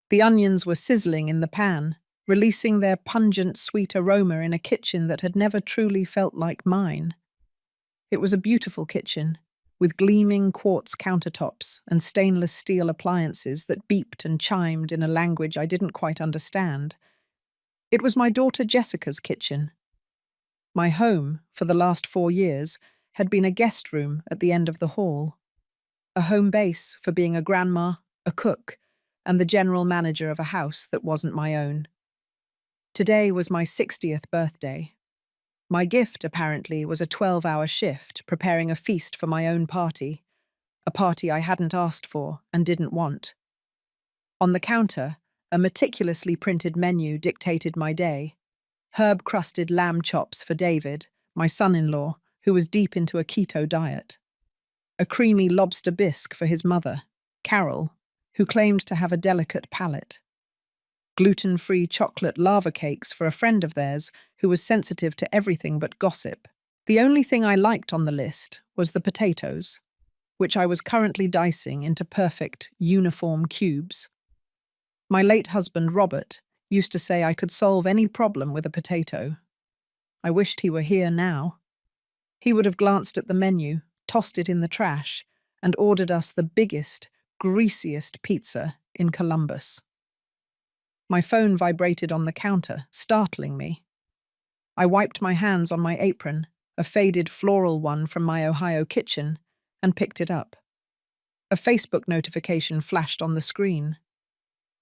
The onions were sizzling in the pan, releasing their pungent, sweet aroma in a kitchen that had never truly felt like mine. It was a beautiful kitchen, with gleaming quartz countertops and stainless steel appliances that beeped and chimed in a language I didn't quite understand. It was my daughter Jessica's kitchen. My home, for the last 4 years, had been a guest room at the end of the hall, a home base for being a grandma, a cook, and the general manager of a house that wasn't my own. Today was my 60th birthday. My gift, apparently, was a 12-hour shift preparing a feast for my own party, a party I hadn't asked for and didn't want. On the counter, a meticulously printed menu dictated my day: herb-crusted lamb chops for David, my son-in-law, who was deep into a keto diet; a creamy lobster bisque for his mother, Carol, who claimed to have a delicate palate; gluten-free chocolate lava cakes for a friend of theirs who was sensitive to everything but gossip. The only thing I liked on the list was the potatoes, which I was currently dicing into perfect, uniform cubes. My late husband, Robert, used to say I could solve any problem with a potato. I wished he were here now. He would have glanced at the menu, tossed it in the trash, and ordered us the biggest, greasiest pizza in Columbus. My phone vibrated on the counter, startling me. I wiped my hands on my apron, a faded floral one from my Ohio kitchen, and picked it up. A Facebook notification flashed on the screen.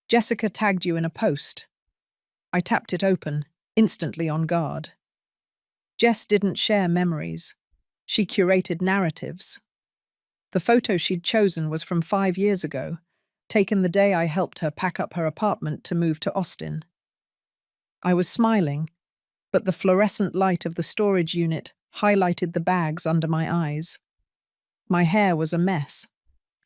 Jessica tagged you in a post. I tapped it open, instantly on guard. Jess didn't share memories. She curated narratives. The photo she'd chosen was from 5 years ago, taken the day I helped her pack up her apartment to move to Austin. I was smiling, but the fluorescent light of the storage unit highlighted the bags under my eyes. My hair was a mess,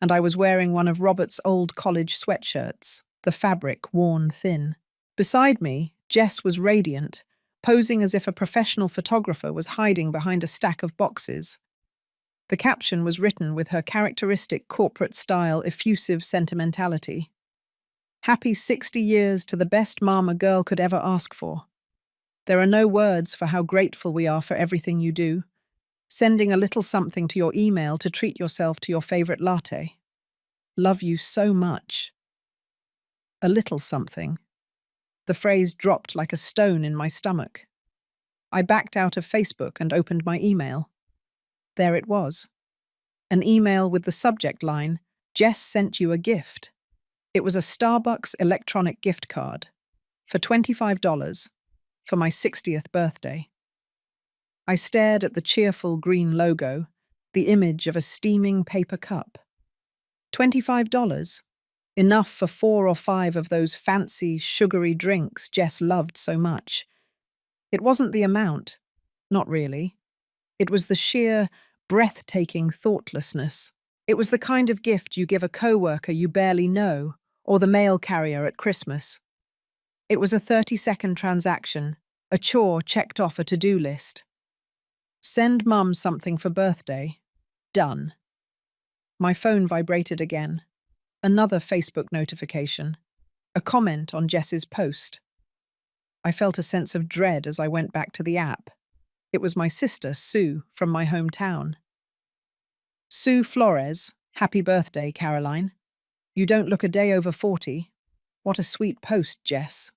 and I was wearing one of Robert's old college sweatshirts, the fabric worn thin. Beside me, Jess was radiant, posing as if a professional photographer was hiding behind a stack of boxes. The caption was written with her characteristic corporate-style effusive sentimentality. "Happy 60 years to the best mom a girl could ever ask for. There are no words for how grateful we are for everything you do. Sending a little something to your email to treat yourself to your favorite latte. Love you so much." A little something. The phrase dropped like a stone in my stomach. I backed out of Facebook and opened my email. There it was. An email with the subject line, "Jess sent you a gift." It was a Starbucks electronic gift card for $25 for my 60th birthday. I stared at the cheerful green logo, the image of a steaming paper cup. $25? Enough for 4 or 5 of those fancy, sugary drinks Jess loved so much. It wasn't the amount. Not really. It was the sheer, breathtaking thoughtlessness. It was the kind of gift you give a coworker you barely know, or the mail carrier at Christmas. It was a 30-second transaction, a chore checked off a to-do list. Send Mum something for birthday. Done. My phone vibrated again. Another Facebook notification. A comment on Jess's post. I felt a sense of dread as I went back to the app. It was my sister, Sue, from my hometown. "Sue Flores, happy birthday, Caroline. You don't look a day over 40. What a sweet post, Jess."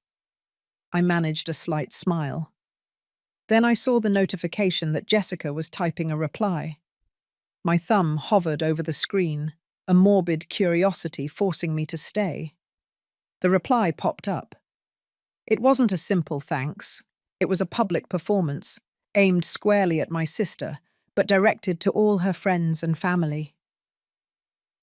I managed a slight smile. Then I saw the notification that Jessica was typing a reply. My thumb hovered over the screen, a morbid curiosity forcing me to stay. The reply popped up. It wasn't a simple thanks. It was a public performance, aimed squarely at my sister, but directed to all her friends and family.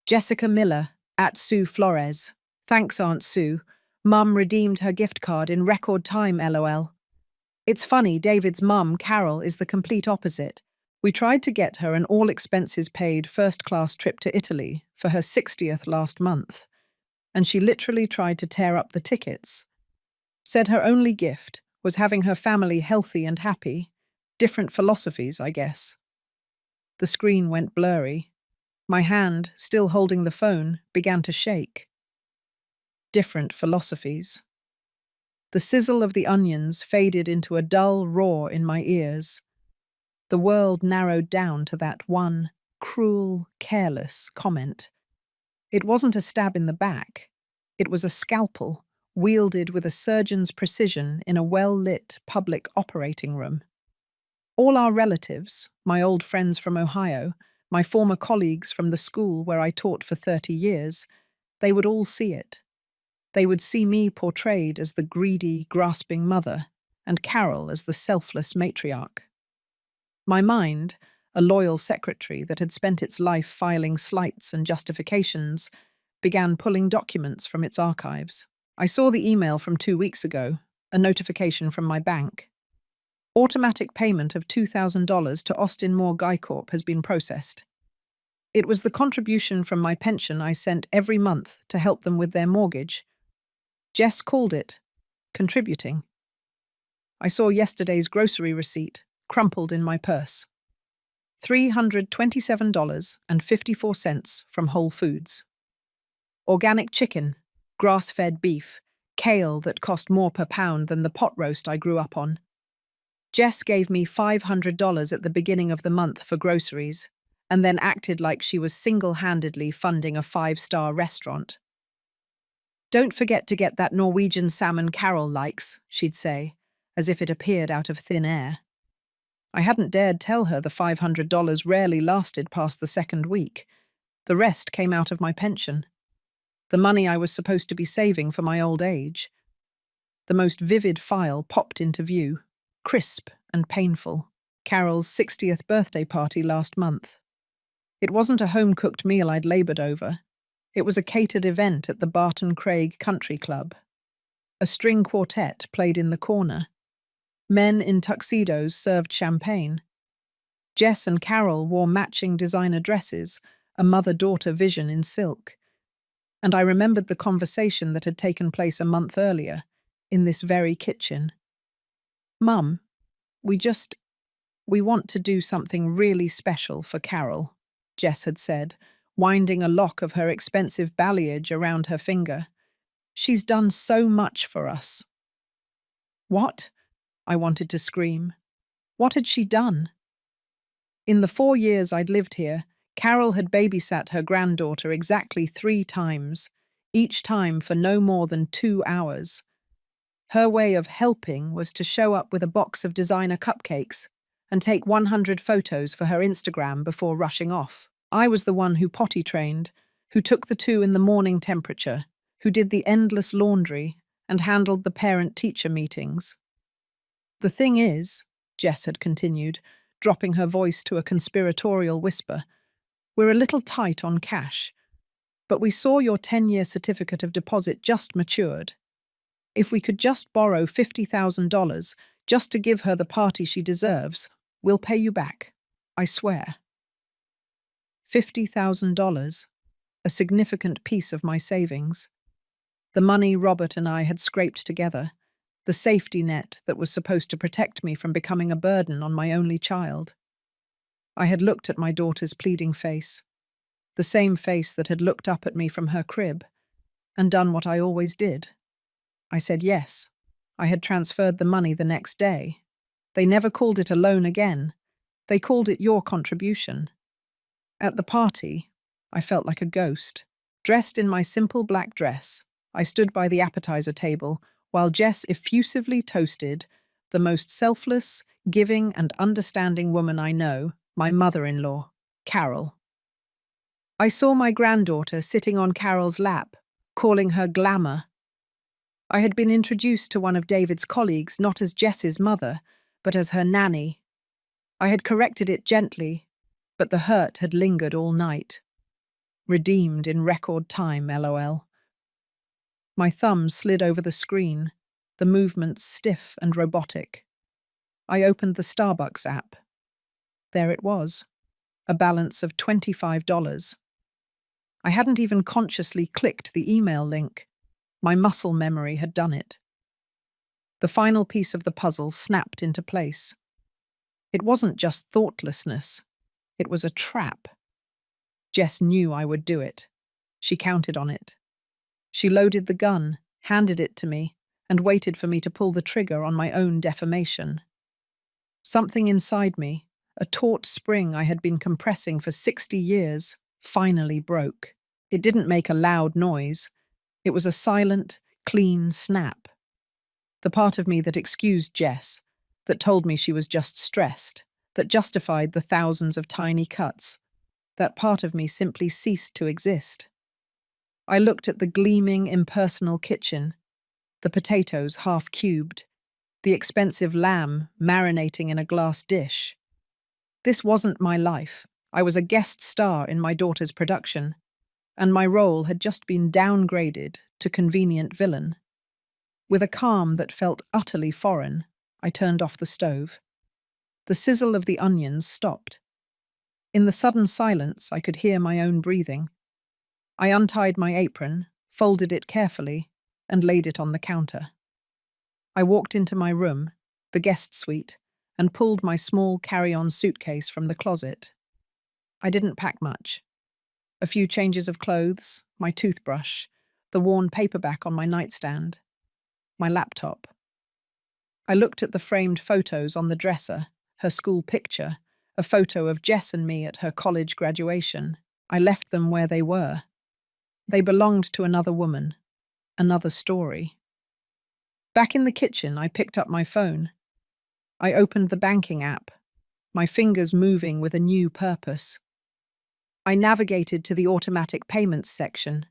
"Jessica Miller, at Sue Flores. Thanks, Aunt Sue. Mum redeemed her gift card in record time, LOL. It's funny, David's mum, Carol, is the complete opposite. We tried to get her an all-expenses-paid first-class trip to Italy for her 60th last month, and she literally tried to tear up the tickets. Said her only gift was having her family healthy and happy. Different philosophies, I guess." The screen went blurry. My hand, still holding the phone, began to shake. different philosophies. The sizzle of the onions faded into a dull roar in my ears. The world narrowed down to that one cruel, careless comment. It wasn't a stab in the back. It was a scalpel, wielded with a surgeon's precision in a well-lit public operating room. All our relatives, my old friends from Ohio, my former colleagues from the school where I taught for 30 years, they would all see it. They would see me portrayed as the greedy, grasping mother, and Carol as the selfless matriarch. My mind, a loyal secretary that had spent its life filing slights and justifications, began pulling documents from its archives. I saw the email from 2 weeks ago, a notification from my bank. Automatic payment of $2,000 to Austin Moore Guy Corp has been processed. It was the contribution from my pension I sent every month to help them with their mortgage. Jess called it contributing. I saw yesterday's grocery receipt, crumpled in my purse. $327.54 from Whole Foods. Organic chicken, grass-fed beef, kale that cost more per pound than the pot roast I grew up on. Jess gave me $500 at the beginning of the month for groceries, and then acted like she was single-handedly funding a 5-star restaurant. "Don't forget to get that Norwegian salmon Carol likes," she'd say, as if it appeared out of thin air. I hadn't dared tell her the $500 rarely lasted past the second week. The rest came out of my pension. The money I was supposed to be saving for my old age. The most vivid file popped into view, crisp and painful. Carol's 60th birthday party last month. It wasn't a home-cooked meal I'd laboured over. It was a catered event at the Barton Craig Country Club. A string quartet played in the corner. Men in tuxedos served champagne. Jess and Carol wore matching designer dresses, a mother-daughter vision in silk. And I remembered the conversation that had taken place a month earlier, in this very kitchen. "Mum, we want to do something really special for Carol," Jess had said, winding a lock of her expensive balayage around her finger. "She's done so much for us." What? I wanted to scream. What had she done? In the 4 years I'd lived here, Carol had babysat her granddaughter exactly 3 times, each time for no more than 2 hours. Her way of helping was to show up with a box of designer cupcakes and take 100 photos for her Instagram before rushing off. I was the one who potty trained, who took the 2 in the morning temperature, who did the endless laundry and handled the parent-teacher meetings. "The thing is," Jess had continued, dropping her voice to a conspiratorial whisper, "we're a little tight on cash, but we saw your 10-year certificate of deposit just matured. If we could just borrow $50,000 just to give her the party she deserves, we'll pay you back. I swear." $50,000, a significant piece of my savings. The money Robert and I had scraped together, the safety net that was supposed to protect me from becoming a burden on my only child. I had looked at my daughter's pleading face, the same face that had looked up at me from her crib, and done what I always did. I said yes. I had transferred the money the next day. They never called it a loan again. They called it your contribution. At the party, I felt like a ghost. Dressed in my simple black dress, I stood by the appetizer table while Jess effusively toasted the most selfless, giving and understanding woman I know, my mother-in-law, Carol. I saw my granddaughter sitting on Carol's lap, calling her glamour. I had been introduced to one of David's colleagues not as Jess's mother, but as her nanny. I had corrected it gently, but the hurt had lingered all night. Redeemed in record time, LOL. My thumb slid over the screen, the movements stiff and robotic. I opened the Starbucks app. There it was, a balance of $25. I hadn't even consciously clicked the email link. My muscle memory had done it. The final piece of the puzzle snapped into place. It wasn't just thoughtlessness. It was a trap. Jess knew I would do it. She counted on it. She loaded the gun, handed it to me, and waited for me to pull the trigger on my own defamation. Something inside me, a taut spring I had been compressing for 60 years, finally broke. It didn't make a loud noise. It was a silent, clean snap. The part of me that excused Jess, that told me she was just stressed, that justified the thousands of tiny cuts, that part of me simply ceased to exist. I looked at the gleaming, impersonal kitchen, the potatoes half cubed, the expensive lamb marinating in a glass dish. This wasn't my life. I was a guest star in my daughter's production, and my role had just been downgraded to convenient villain. With a calm that felt utterly foreign, I turned off the stove. The sizzle of the onions stopped. In the sudden silence, I could hear my own breathing. I untied my apron, folded it carefully, and laid it on the counter. I walked into my room, the guest suite, and pulled my small carry-on suitcase from the closet. I didn't pack much. A few changes of clothes, my toothbrush, the worn paperback on my nightstand, my laptop. I looked at the framed photos on the dresser, her school picture, a photo of Jess and me at her college graduation. I left them where they were. They belonged to another woman, another story. Back in the kitchen, I picked up my phone. I opened the banking app, my fingers moving with a new purpose. I navigated to the automatic payments section.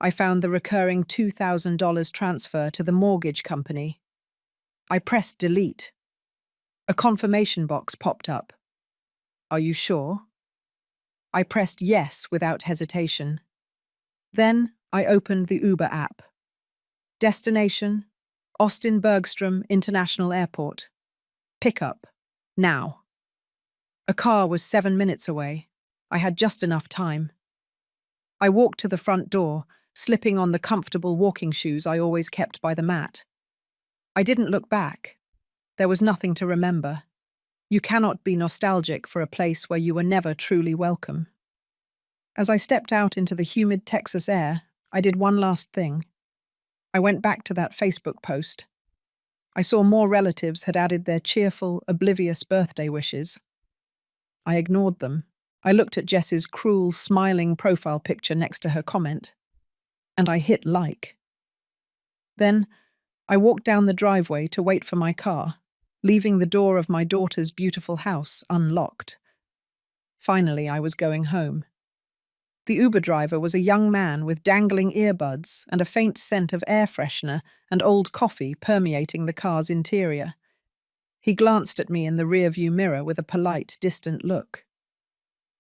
I found the recurring $2,000 transfer to the mortgage company. I pressed delete. A confirmation box popped up. Are you sure? I pressed yes without hesitation. Then I opened the Uber app. Destination: Austin Bergstrom International Airport. Pickup. Now. A car was 7 minutes away. I had just enough time. I walked to the front door, slipping on the comfortable walking shoes I always kept by the mat. I didn't look back. There was nothing to remember. You cannot be nostalgic for a place where you were never truly welcome. As I stepped out into the humid Texas air, I did one last thing. I went back to that Facebook post. I saw more relatives had added their cheerful, oblivious birthday wishes. I ignored them. I looked at Jess's cruel, smiling profile picture next to her comment, and I hit like. Then, I walked down the driveway to wait for my car, leaving the door of my daughter's beautiful house unlocked. Finally, I was going home. The Uber driver was a young man with dangling earbuds and a faint scent of air freshener and old coffee permeating the car's interior. He glanced at me in the rearview mirror with a polite, distant look.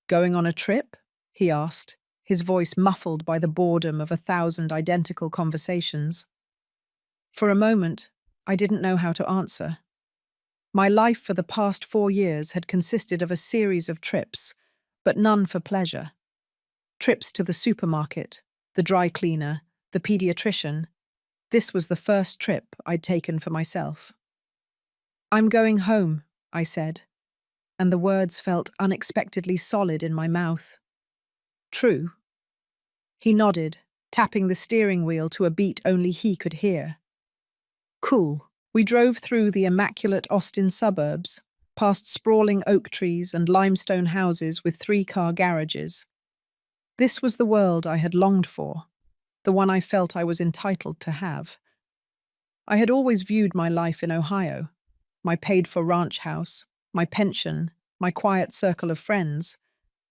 "Going on a trip?" he asked, his voice muffled by the boredom of 1,000 identical conversations. For a moment, I didn't know how to answer. My life for the past 4 years had consisted of a series of trips, but none for pleasure. Trips to the supermarket, the dry cleaner, the pediatrician. This was the first trip I'd taken for myself. "I'm going home," I said, and the words felt unexpectedly solid in my mouth. "True." He nodded, tapping the steering wheel to a beat only he could hear. "Cool." We drove through the immaculate Austin suburbs, past sprawling oak trees and limestone houses with 3-car garages. This was the world I had longed for, the one I felt I was entitled to have. I had always viewed my life in Ohio, my paid-for ranch house, my pension, my quiet circle of friends,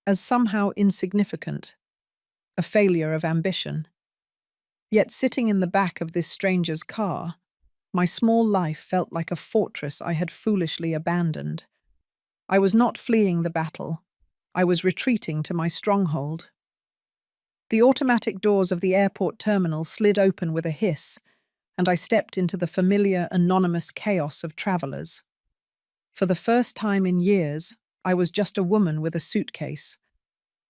as somehow insignificant, a failure of ambition. Yet sitting in the back of this stranger's car, my small life felt like a fortress I had foolishly abandoned. I was not fleeing the battle. I was retreating to my stronghold. The automatic doors of the airport terminal slid open with a hiss, and I stepped into the familiar, anonymous chaos of travelers. For the first time in years, I was just a woman with a suitcase.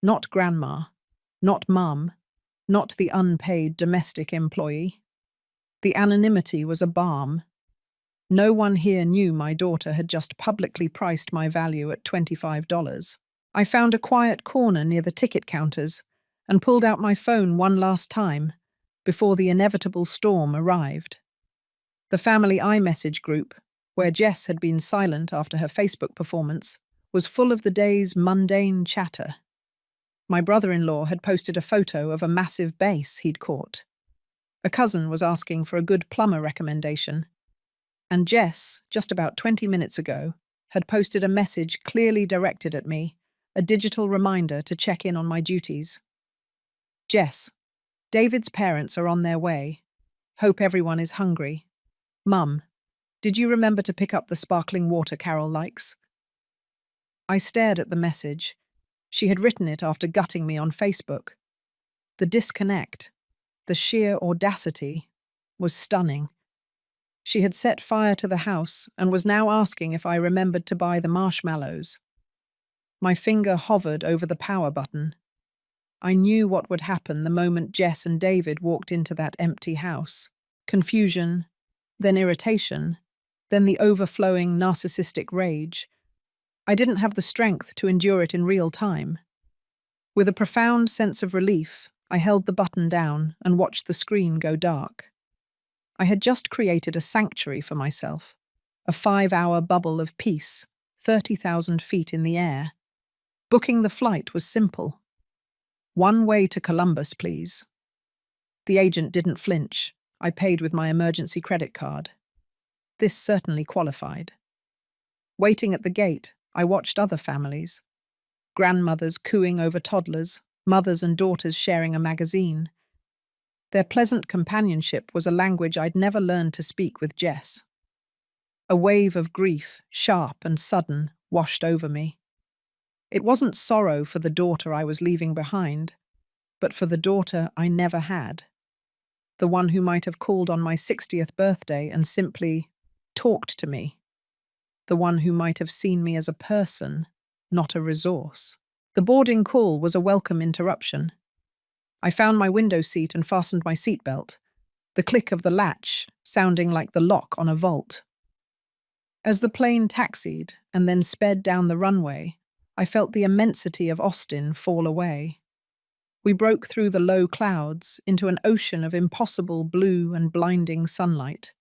Not grandma, not mum, not the unpaid domestic employee. The anonymity was a balm. No one here knew my daughter had just publicly priced my value at $25. I found a quiet corner near the ticket counters and pulled out my phone one last time, before the inevitable storm arrived. The family iMessage group, where Jess had been silent after her Facebook performance, was full of the day's mundane chatter. My brother-in-law had posted a photo of a massive bass he'd caught. A cousin was asking for a good plumber recommendation. And Jess, just about 20 minutes ago, had posted a message clearly directed at me, a digital reminder to check in on my duties. Jess, David's parents are on their way. Hope everyone is hungry. Mum, did you remember to pick up the sparkling water Carol likes? I stared at the message. She had written it after gutting me on Facebook. The disconnect, the sheer audacity, was stunning. She had set fire to the house and was now asking if I remembered to buy the marshmallows. My finger hovered over the power button. I knew what would happen the moment Jess and David walked into that empty house. Confusion, then irritation, then the overflowing narcissistic rage. I didn't have the strength to endure it in real time. With a profound sense of relief, I held the button down and watched the screen go dark. I had just created a sanctuary for myself, a 5-hour bubble of peace, 30,000 feet in the air. Booking the flight was simple. One way to Columbus, please. The agent didn't flinch. I paid with my emergency credit card. This certainly qualified. Waiting at the gate, I watched other families. Grandmothers cooing over toddlers, mothers and daughters sharing a magazine. Their pleasant companionship was a language I'd never learned to speak with Jess. A wave of grief, sharp and sudden, washed over me. It wasn't sorrow for the daughter I was leaving behind, but for the daughter I never had. The one who might have called on my 60th birthday and simply talked to me. The one who might have seen me as a person, not a resource. The boarding call was a welcome interruption. I found my window seat and fastened my seatbelt, the click of the latch sounding like the lock on a vault. As the plane taxied and then sped down the runway, I felt the immensity of Austin fall away. We broke through the low clouds into an ocean of impossible blue and blinding sunlight.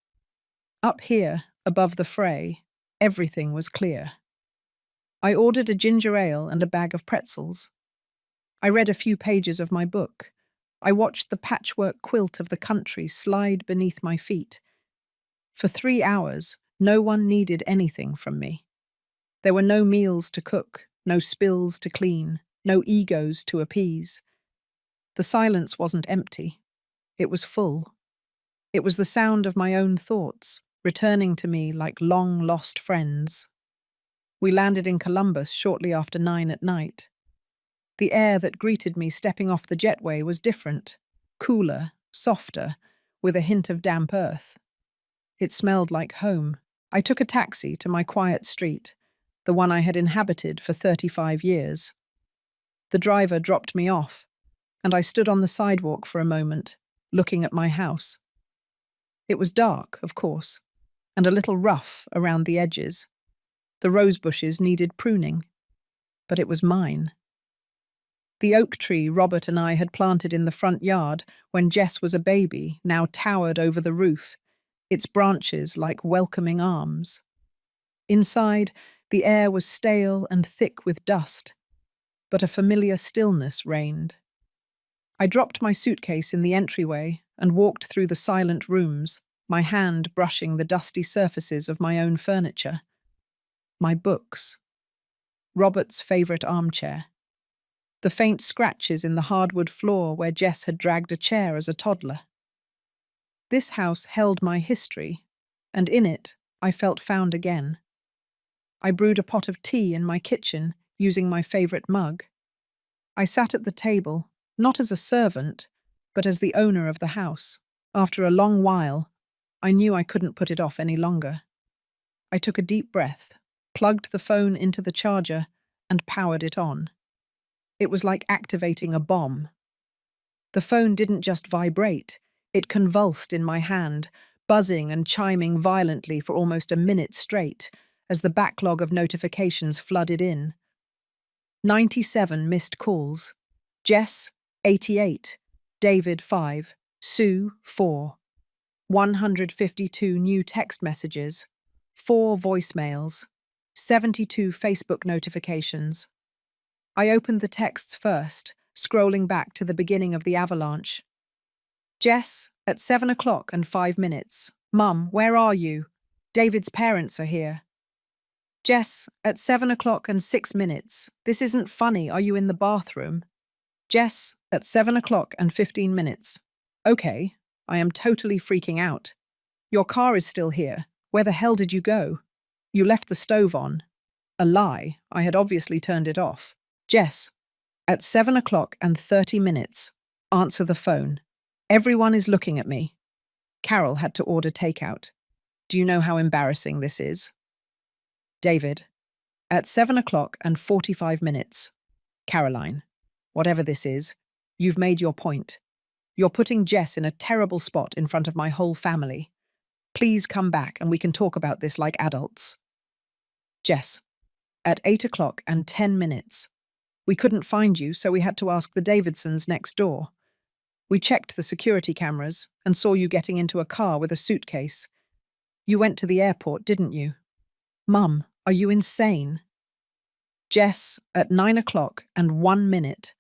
Up here, above the fray, everything was clear. I ordered a ginger ale and a bag of pretzels. I read a few pages of my book. I watched the patchwork quilt of the country slide beneath my feet. For 3 hours, no one needed anything from me. There were no meals to cook, no spills to clean, no egos to appease. The silence wasn't empty. It was full. It was the sound of my own thoughts, returning to me like long-lost friends. We landed in Columbus shortly after 9 at night. The air that greeted me stepping off the jetway was different, cooler, softer, with a hint of damp earth. It smelled like home. I took a taxi to my quiet street, the one I had inhabited for 35 years. The driver dropped me off, and I stood on the sidewalk for a moment, looking at my house. It was dark, of course, and a little rough around the edges. The rose bushes needed pruning, but it was mine. The oak tree Robert and I had planted in the front yard when Jess was a baby now towered over the roof, its branches like welcoming arms. Inside, the air was stale and thick with dust, but a familiar stillness reigned. I dropped my suitcase in the entryway and walked through the silent rooms, my hand brushing the dusty surfaces of my own furniture. My books. Robert's favourite armchair. The faint scratches in the hardwood floor where Jess had dragged a chair as a toddler. This house held my history, and in it I felt found again. I brewed a pot of tea in my kitchen, using my favourite mug. I sat at the table, not as a servant, but as the owner of the house. After a long while, I knew I couldn't put it off any longer. I took a deep breath, plugged the phone into the charger, and powered it on. It was like activating a bomb. The phone didn't just vibrate, it convulsed in my hand, buzzing and chiming violently for almost a minute straight, as the backlog of notifications flooded in. 97 missed calls. Jess, 88. David, 5. Sue, 4. 152 new text messages, 4 voicemails, 72 Facebook notifications. I opened the texts first, scrolling back to the beginning of the avalanche. Jess, at 7 o'clock and 5 minutes. Mum, where are you? David's parents are here. Jess, at 7 o'clock and 6 minutes. This isn't funny. Are you in the bathroom? Jess, at 7 o'clock and 15 minutes. Okay, I am totally freaking out. Your car is still here. Where the hell did you go? You left the stove on. A lie. I had obviously turned it off. Jess, at 7 o'clock and 30 minutes. Answer the phone. Everyone is looking at me. Carol had to order takeout. Do you know how embarrassing this is? David, at 7 o'clock and 45 minutes. Caroline, whatever this is, you've made your point. You're putting Jess in a terrible spot in front of my whole family. Please come back and we can talk about this like adults. Jess, at 8 o'clock and 10 minutes. We couldn't find you, so we had to ask the Davidsons next door. We checked the security cameras and saw you getting into a car with a suitcase. You went to the airport, didn't you? Mum, are you insane? Jess, at 9 o'clock and 1 minute.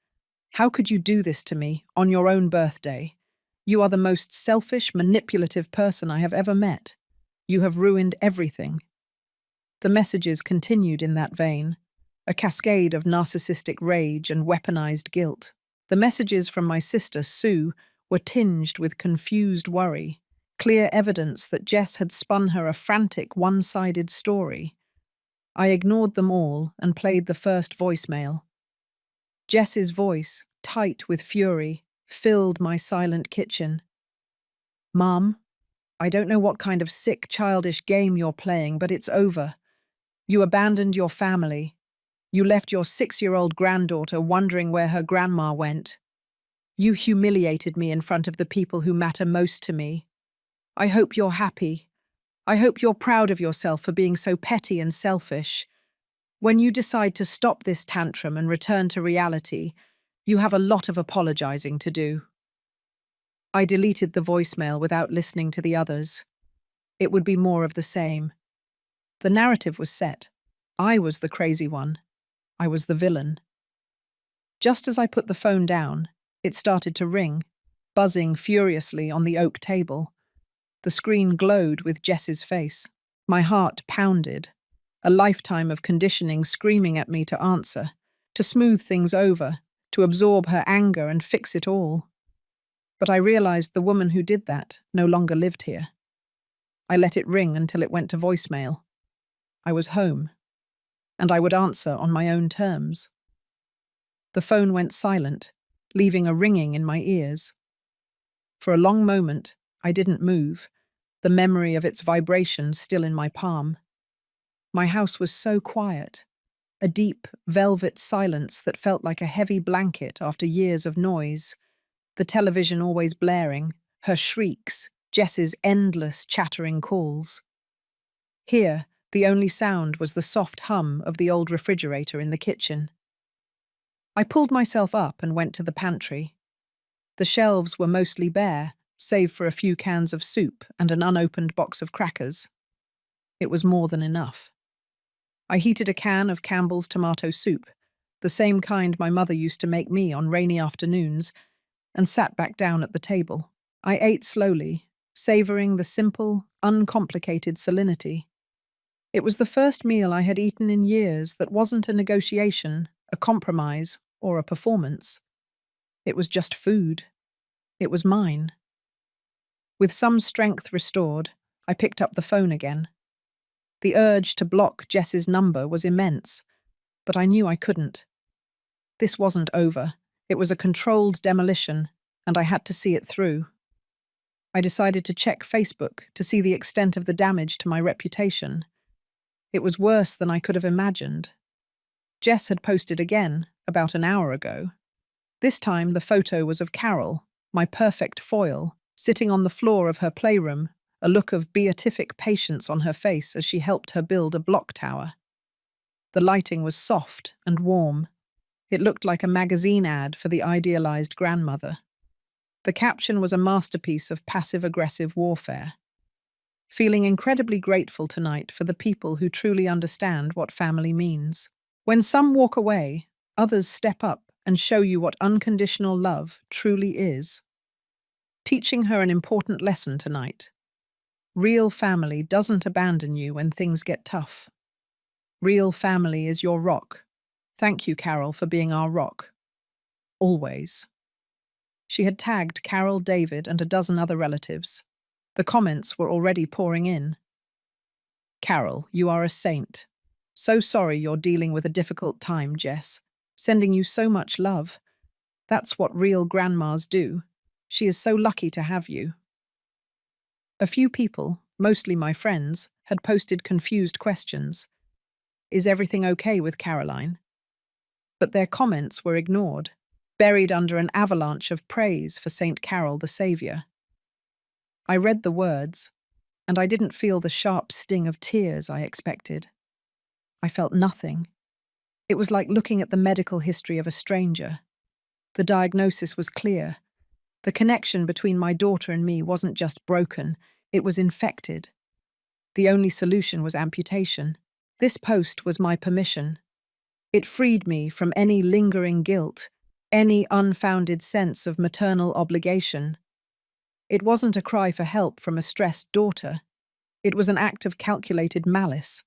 How could you do this to me on your own birthday? You are the most selfish, manipulative person I have ever met. You have ruined everything. The messages continued in that vein, a cascade of narcissistic rage and weaponized guilt. The messages from my sister, Sue, were tinged with confused worry, clear evidence that Jess had spun her a frantic, one-sided story. I ignored them all and played the first voicemail. Jess's voice, tight with fury, filled my silent kitchen. Mum, I don't know what kind of sick, childish game you're playing, but it's over. You abandoned your family. You left your 6-year-old granddaughter wondering where her grandma went. You humiliated me in front of the people who matter most to me. I hope you're happy. I hope you're proud of yourself for being so petty and selfish. When you decide to stop this tantrum and return to reality, you have a lot of apologizing to do. I deleted the voicemail without listening to the others. It would be more of the same. The narrative was set. I was the crazy one. I was the villain. Just as I put the phone down, it started to ring, buzzing furiously on the oak table. The screen glowed with Jess's face. My heart pounded, a lifetime of conditioning screaming at me to answer, to smooth things over, to absorb her anger and fix it all. But I realized the woman who did that no longer lived here. I let it ring until it went to voicemail. I was home, and I would answer on my own terms. The phone went silent, leaving a ringing in my ears. For a long moment, I didn't move, the memory of its vibration still in my palm. My house was so quiet, a deep, velvet silence that felt like a heavy blanket after years of noise, the television always blaring, her shrieks, Jess's endless chattering calls. Here, the only sound was the soft hum of the old refrigerator in the kitchen. I pulled myself up and went to the pantry. The shelves were mostly bare, save for a few cans of soup and an unopened box of crackers. It was more than enough. I heated a can of Campbell's tomato soup, the same kind my mother used to make me on rainy afternoons, and sat back down at the table. I ate slowly, savoring the simple, uncomplicated salinity. It was the first meal I had eaten in years that wasn't a negotiation, a compromise, or a performance. It was just food. It was mine. With some strength restored, I picked up the phone again. The urge to block Jess's number was immense, but I knew I couldn't. This wasn't over. It was a controlled demolition, and I had to see it through. I decided to check Facebook to see the extent of the damage to my reputation. It was worse than I could have imagined. Jess had posted again, about an hour ago. This time the photo was of Carol, my perfect foil, sitting on the floor of her playroom, a look of beatific patience on her face as she helped her build a block tower. The lighting was soft and warm. It looked like a magazine ad for the idealized grandmother. The caption was a masterpiece of passive-aggressive warfare. Feeling incredibly grateful tonight for the people who truly understand what family means. When some walk away, others step up and show you what unconditional love truly is. Teaching her an important lesson tonight. Real family doesn't abandon you when things get tough. Real family is your rock. Thank you, Carol, for being our rock. Always. She had tagged Carol, David, and a dozen other relatives. The comments were already pouring in. Carol, you are a saint. So sorry you're dealing with a difficult time, Jess. Sending you so much love. That's what real grandmas do. She is so lucky to have you. A few people, mostly my friends, had posted confused questions. Is everything okay with Caroline? But their comments were ignored, buried under an avalanche of praise for Saint Carol the Saviour. I read the words, and I didn't feel the sharp sting of tears I expected. I felt nothing. It was like looking at the medical history of a stranger. The diagnosis was clear. The connection between my daughter and me wasn't just broken, it was infected. The only solution was amputation. This post was my permission. It freed me from any lingering guilt, any unfounded sense of maternal obligation. It wasn't a cry for help from a stressed daughter. It was an act of calculated malice.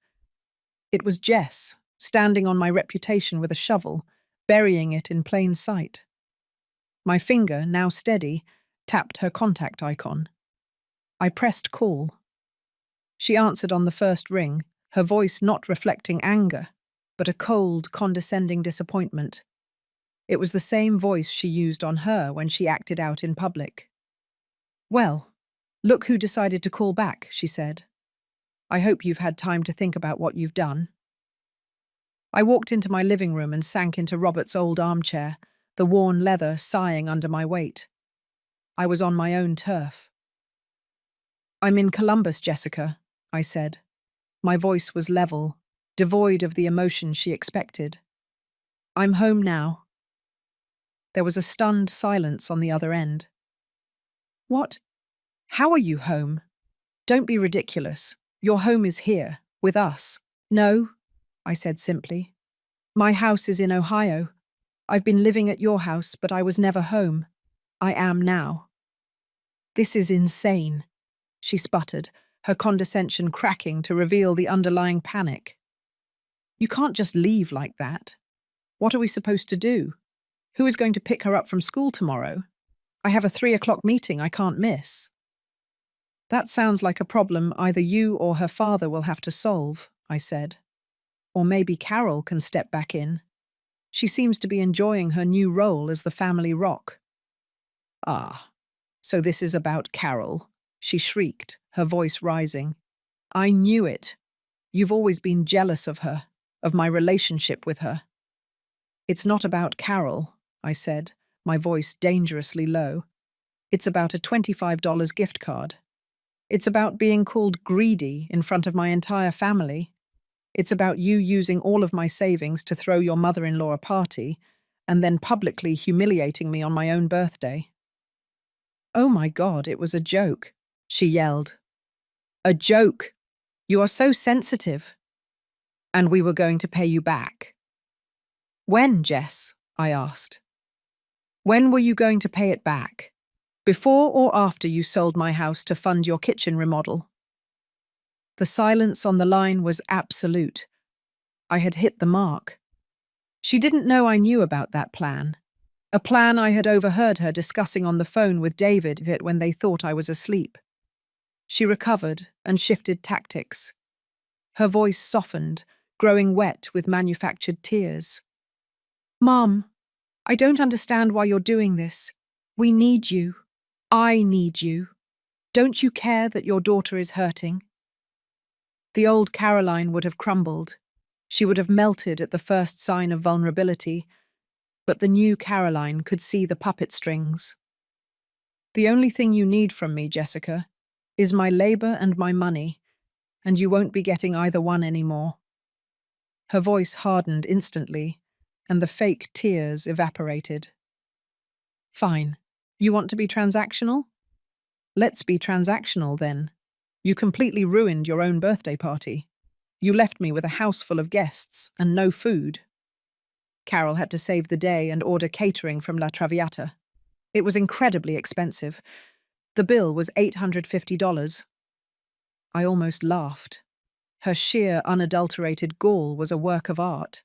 It was Jess, standing on my reputation with a shovel, burying it in plain sight. My finger, now steady, tapped her contact icon. I pressed call. She answered on the first ring, her voice not reflecting anger, but a cold, condescending disappointment. It was the same voice she used on her when she acted out in public. Well, look who decided to call back, she said. I hope you've had time to think about what you've done. I walked into my living room and sank into Robert's old armchair, the worn leather sighing under my weight. I was on my own turf. I'm in Columbus, Jessica, I said. My voice was level, devoid of the emotion she expected. I'm home now. There was a stunned silence on the other end. What? How are you home? Don't be ridiculous. Your home is here, with us. No, I said simply. My house is in Ohio. I've been living at your house, but I was never home. I am now. This is insane, she sputtered, her condescension cracking to reveal the underlying panic. You can't just leave like that. What are we supposed to do? Who is going to pick her up from school tomorrow? I have a 3 o'clock meeting I can't miss. That sounds like a problem either you or her father will have to solve, I said. Or maybe Carol can step back in. She seems to be enjoying her new role as the family rock. Ah, so this is about Carol, she shrieked, her voice rising. I knew it. You've always been jealous of her, of my relationship with her. It's not about Carol, I said, my voice dangerously low. It's about a $25 gift card. It's about being called greedy in front of my entire family. It's about you using all of my savings to throw your mother-in-law a party and then publicly humiliating me on my own birthday. Oh my God, it was a joke, she yelled. A joke? You are so sensitive. And we were going to pay you back. When, Jess? I asked. When were you going to pay it back? Before or after you sold my house to fund your kitchen remodel? The silence on the line was absolute. I had hit the mark. She didn't know I knew about that plan. A plan I had overheard her discussing on the phone with David when they thought I was asleep. She recovered and shifted tactics. Her voice softened, growing wet with manufactured tears. Mom, I don't understand why you're doing this. We need you. I need you. Don't you care that your daughter is hurting? The old Caroline would have crumbled. She would have melted at the first sign of vulnerability, but the new Caroline could see the puppet strings. The only thing you need from me, Jessica, is my labor and my money, and you won't be getting either one anymore. Her voice hardened instantly, and the fake tears evaporated. Fine. You want to be transactional? Let's be transactional then. You completely ruined your own birthday party. You left me with a house full of guests and no food. Carol had to save the day and order catering from La Traviata. It was incredibly expensive. The bill was $850. I almost laughed. Her sheer, unadulterated gall was a work of art.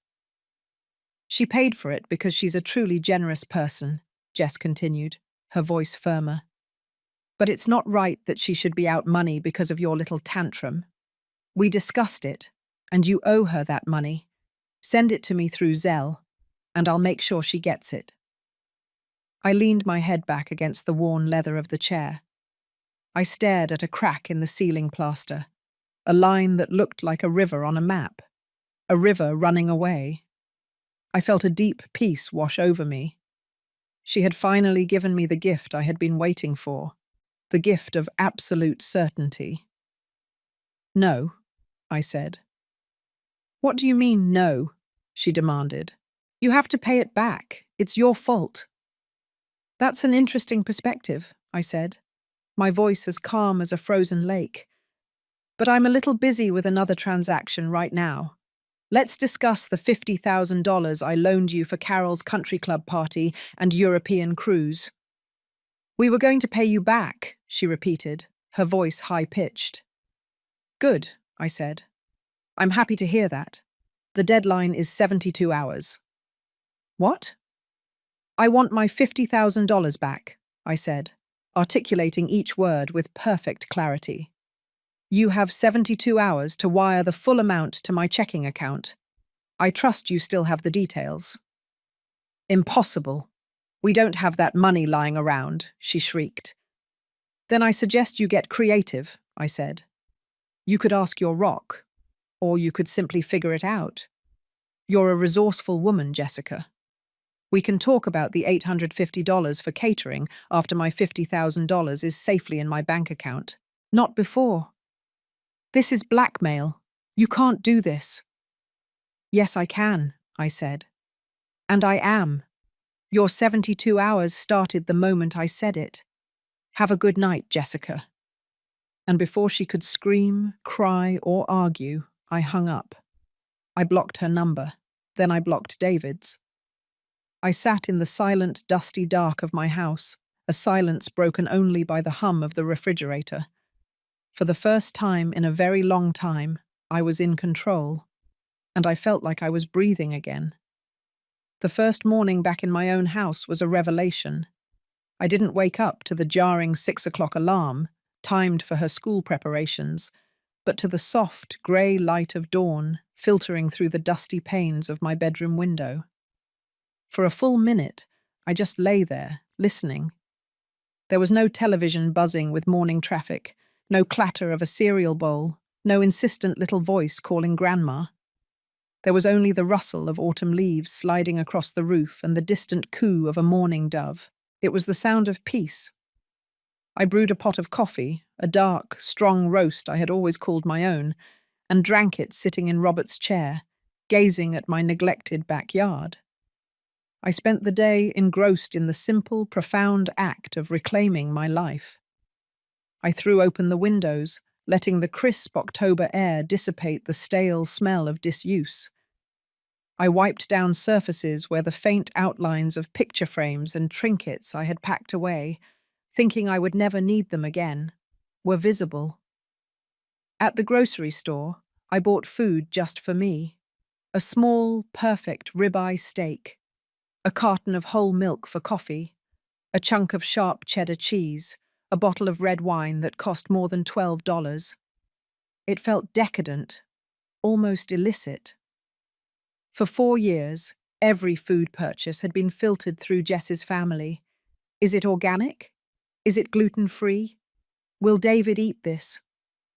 She paid for it because she's a truly generous person, Jess continued, her voice firmer. But it's not right that she should be out money because of your little tantrum. We discussed it, and you owe her that money. Send it to me through Zelle, and I'll make sure she gets it. I leaned my head back against the worn leather of the chair. I stared at a crack in the ceiling plaster, a line that looked like a river on a map, a river running away. I felt a deep peace wash over me. She had finally given me the gift I had been waiting for, the gift of absolute certainty. No, I said. What do you mean, no? She demanded. You have to pay it back. It's your fault. That's an interesting perspective, I said, my voice as calm as a frozen lake. But I'm a little busy with another transaction right now. Let's discuss the $50,000 I loaned you for Carol's country club party and European cruise. We were going to pay you back, she repeated, her voice high-pitched. Good, I said. I'm happy to hear that. The deadline is 72 hours. What? I want my $50,000 back, I said, articulating each word with perfect clarity. You have 72 hours to wire the full amount to my checking account. I trust you still have the details. Impossible. We don't have that money lying around, she shrieked. Then I suggest you get creative, I said. You could ask your rock, or you could simply figure it out. You're a resourceful woman, Jessica. We can talk about the $850 for catering after my $50,000 is safely in my bank account. Not before. This is blackmail. You can't do this. Yes, I can, I said. And I am. Your 72 hours started the moment I said it. Have a good night, Jessica. And before she could scream, cry, or argue, I hung up. I blocked her number. Then I blocked David's. I sat in the silent, dusty dark of my house, a silence broken only by the hum of the refrigerator. For the first time in a very long time, I was in control, and I felt like I was breathing again. The first morning back in my own house was a revelation. I didn't wake up to the jarring 6 o'clock alarm, timed for her school preparations, but to the soft, grey light of dawn filtering through the dusty panes of my bedroom window. For a full minute, I just lay there, listening. There was no television buzzing with morning traffic, no clatter of a cereal bowl, no insistent little voice calling Grandma. There was only the rustle of autumn leaves sliding across the roof and the distant coo of a mourning dove. It was the sound of peace. I brewed a pot of coffee, a dark, strong roast I had always called my own, and drank it sitting in Robert's chair, gazing at my neglected backyard. I spent the day engrossed in the simple, profound act of reclaiming my life. I threw open the windows, letting the crisp October air dissipate the stale smell of disuse. I wiped down surfaces where the faint outlines of picture frames and trinkets I had packed away, thinking I would never need them again, were visible. At the grocery store, I bought food just for me. A small, perfect ribeye steak, a carton of whole milk for coffee, a chunk of sharp cheddar cheese, a bottle of red wine that cost more than $12. It felt decadent, almost illicit. For 4 years, every food purchase had been filtered through Jess's family. Is it organic? Is it gluten-free? Will David eat this?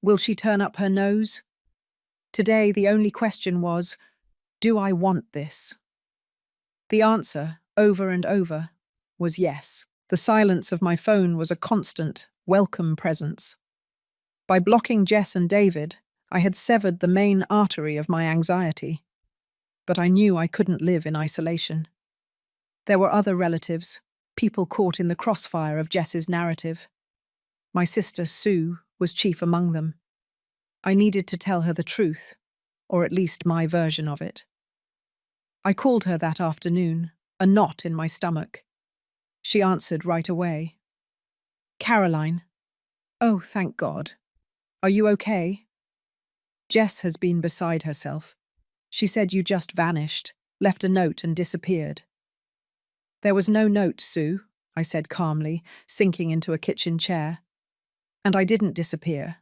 Will she turn up her nose? Today, the only question was, do I want this? The answer, over and over, was yes. The silence of my phone was a constant, welcome presence. By blocking Jess and David, I had severed the main artery of my anxiety. But I knew I couldn't live in isolation. There were other relatives, people caught in the crossfire of Jess's narrative. My sister, Sue, was chief among them. I needed to tell her the truth, or at least my version of it. I called her that afternoon, a knot in my stomach. She answered right away. Caroline. Oh, thank God. Are you okay? Jess has been beside herself. She said you just vanished, left a note and disappeared. There was no note, Sue, I said calmly, sinking into a kitchen chair. And I didn't disappear.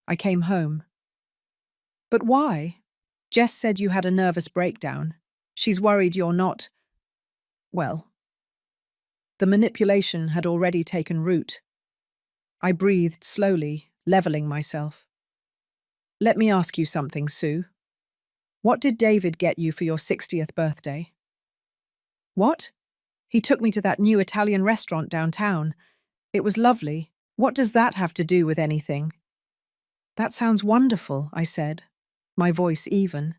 I came home. But why? Jess said you had a nervous breakdown. She's worried you're not… Well, the manipulation had already taken root. I breathed slowly, leveling myself. Let me ask you something, Sue. What did David get you for your 60th birthday? What? He took me to that new Italian restaurant downtown. It was lovely. What does that have to do with anything? That sounds wonderful, I said, my voice even.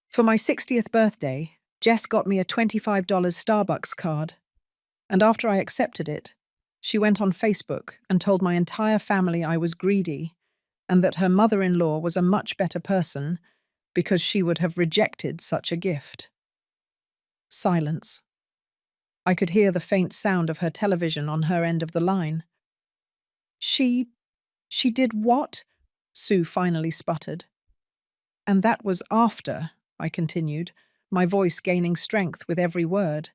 For my 60th birthday, Jess got me a $25 Starbucks card. And after I accepted it, she went on Facebook and told my entire family I was greedy and that her mother-in-law was a much better person because she would have rejected such a gift. Silence. I could hear the faint sound of her television on her end of the line. She did what? Sue finally sputtered. And that was after, I continued, my voice gaining strength with every word.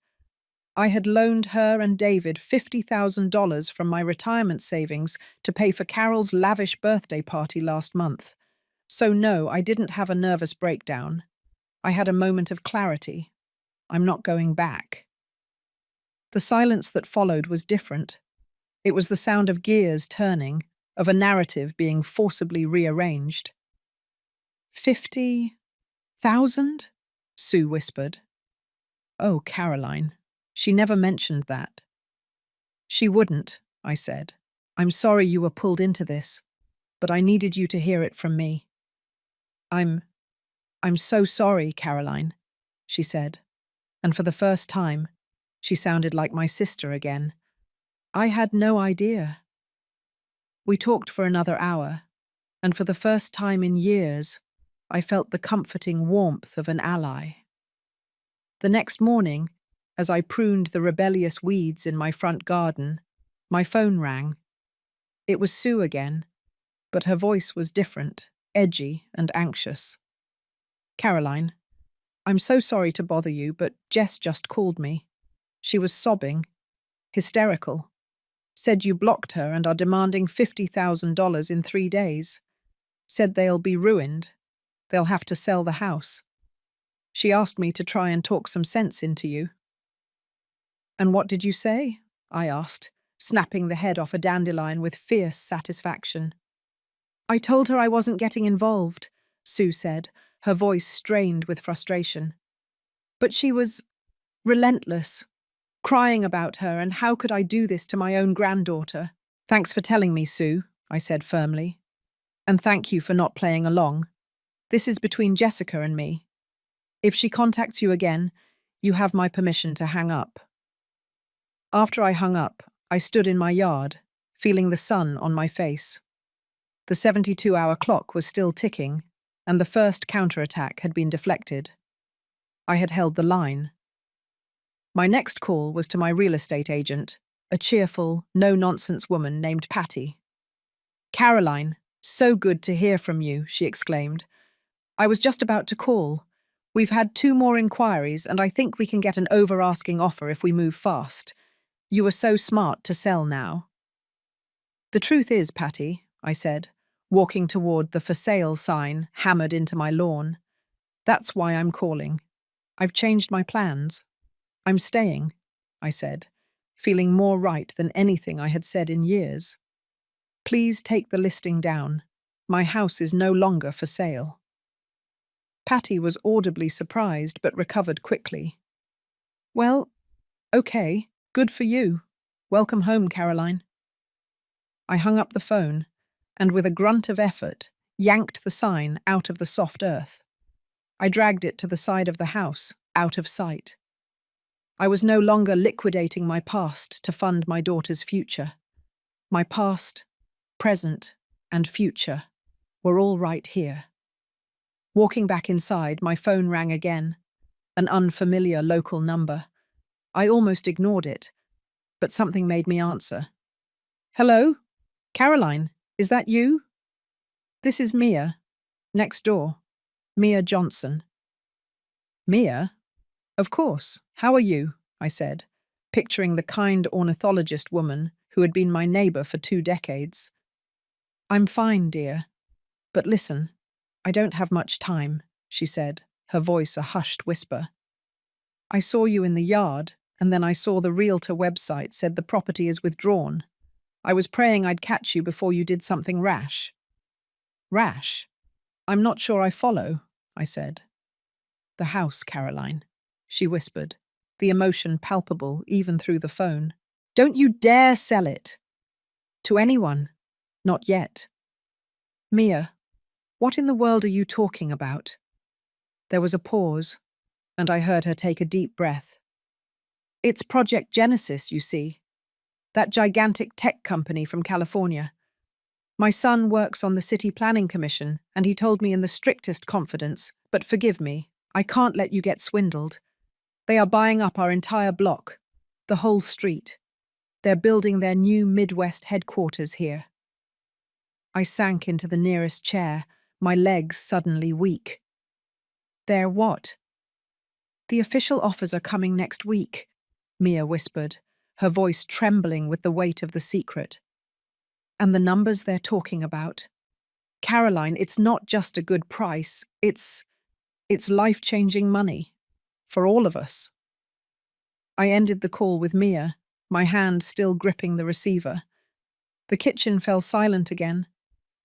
I had loaned her and David $50,000 from my retirement savings to pay for Carol's lavish birthday party last month. So no, I didn't have a nervous breakdown. I had a moment of clarity. I'm not going back. The silence that followed was different. It was the sound of gears turning, of a narrative being forcibly rearranged. 50,000? Sue whispered. Oh, Caroline. She never mentioned that. She wouldn't, I said. I'm sorry you were pulled into this, but I needed you to hear it from me. I'm so sorry, Caroline, she said, and for the first time, she sounded like my sister again. I had no idea. We talked for another hour, and for the first time in years, I felt the comforting warmth of an ally. The next morning, as I pruned the rebellious weeds in my front garden, my phone rang. It was Sue again, but her voice was different, edgy and anxious. Caroline, I'm so sorry to bother you, but Jess just called me. She was sobbing, hysterical. Said you blocked her and are demanding $50,000 in 3 days. Said they'll be ruined. They'll have to sell the house. She asked me to try and talk some sense into you. And what did you say? I asked, snapping the head off a dandelion with fierce satisfaction. I told her I wasn't getting involved, Sue said, her voice strained with frustration. But she was relentless, crying about her and how could I do this to my own granddaughter. Thanks for telling me, Sue, I said firmly. And thank you for not playing along. This is between Jessica and me. If she contacts you again, you have my permission to hang up. After I hung up, I stood in my yard, feeling the sun on my face. The 72-hour clock was still ticking, and the first counterattack had been deflected. I had held the line. My next call was to my real estate agent, a cheerful, no-nonsense woman named Patty. Caroline, so good to hear from you, she exclaimed. I was just about to call. We've had 2 more inquiries, and I think we can get an over-asking offer if we move fast. You are so smart to sell now. The truth is, Patty, I said, walking toward the for sale sign hammered into my lawn. That's why I'm calling. I've changed my plans. I'm staying, I said, feeling more right than anything I had said in years. Please take the listing down. My house is no longer for sale. Patty was audibly surprised but recovered quickly. Well, okay, good for you. Welcome home, Caroline. I hung up the phone and with a grunt of effort, yanked the sign out of the soft earth. I dragged it to the side of the house, out of sight. I was no longer liquidating my past to fund my daughter's future. My past, present, and future were all right here. Walking back inside, my phone rang again, an unfamiliar local number. I almost ignored it, but something made me answer. Hello? Caroline, is that you? This is Mia, next door. Mia Johnson. Mia? Of course. How are you? I said, picturing the kind ornithologist woman who had been my neighbor for 2 decades. I'm fine, dear. But listen, I don't have much time, she said, her voice a hushed whisper. I saw you in the yard, and then I saw the realtor website said the property is withdrawn. I was praying I'd catch you before you did something rash. Rash? I'm not sure I follow, I said. The house, Caroline, she whispered, the emotion palpable even through the phone. Don't you dare sell it. To anyone. Not yet. Mia, what in the world are you talking about? There was a pause, and I heard her take a deep breath. It's Project Genesis, you see. That gigantic tech company from California. My son works on the City Planning Commission, and he told me in the strictest confidence, but forgive me, I can't let you get swindled. They are buying up our entire block, the whole street. They're building their new Midwest headquarters here. I sank into the nearest chair, my legs suddenly weak. They're what? The official offers are coming next week, Mia whispered, her voice trembling with the weight of the secret. And the numbers they're talking about? Caroline, it's not just a good price, it's life-changing money. For all of us. I ended the call with Mia, my hand still gripping the receiver. The kitchen fell silent again,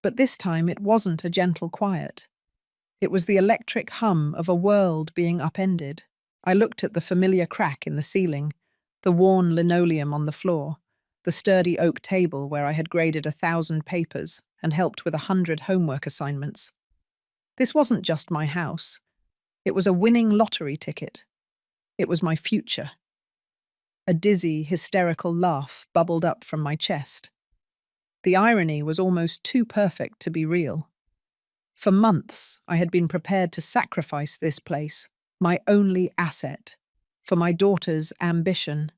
but this time it wasn't a gentle quiet. It was the electric hum of a world being upended. I looked at the familiar crack in the ceiling, the worn linoleum on the floor, the sturdy oak table where I had graded 1,000 papers and helped with 100 homework assignments. This wasn't just my house. It was a winning lottery ticket. It was my future. A dizzy, hysterical laugh bubbled up from my chest. The irony was almost too perfect to be real. For months, I had been prepared to sacrifice this place, my only asset, for my daughter's ambition.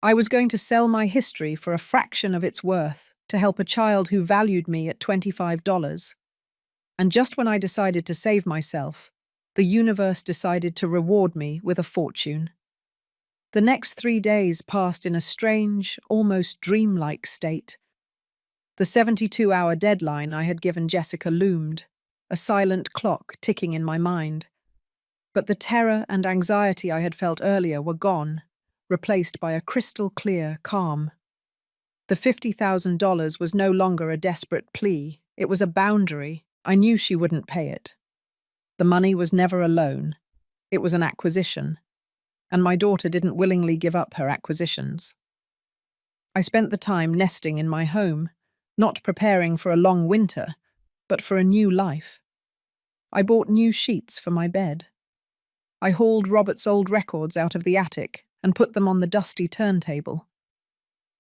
I was going to sell my history for a fraction of its worth to help a child who valued me at $25. And just when I decided to save myself, the universe decided to reward me with a fortune. The next 3 days passed in a strange, almost dreamlike state. The 72-hour deadline I had given Jessica loomed, a silent clock ticking in my mind. But the terror and anxiety I had felt earlier were gone, replaced by a crystal-clear calm. The $50,000 was no longer a desperate plea. It was a boundary. I knew she wouldn't pay it. The money was never a loan. It was an acquisition. And my daughter didn't willingly give up her acquisitions. I spent the time nesting in my home, not preparing for a long winter, but for a new life. I bought new sheets for my bed. I hauled Robert's old records out of the attic and put them on the dusty turntable.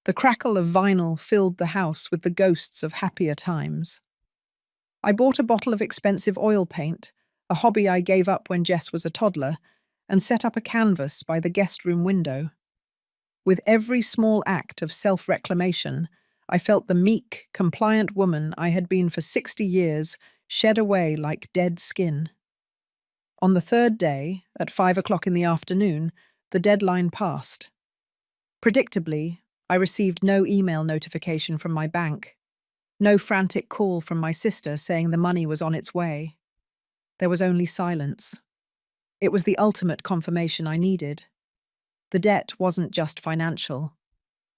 The crackle of vinyl filled the house with the ghosts of happier times. I bought a bottle of expensive oil paint, a hobby I gave up when Jess was a toddler, and set up a canvas by the guest room window. With every small act of self-reclamation, I felt the meek, compliant woman I had been for 60 years shed away like dead skin. On the third day, at 5 o'clock in the afternoon, the deadline passed. Predictably, I received no email notification from my bank, no frantic call from my sister saying the money was on its way. There was only silence. It was the ultimate confirmation I needed. The debt wasn't just financial.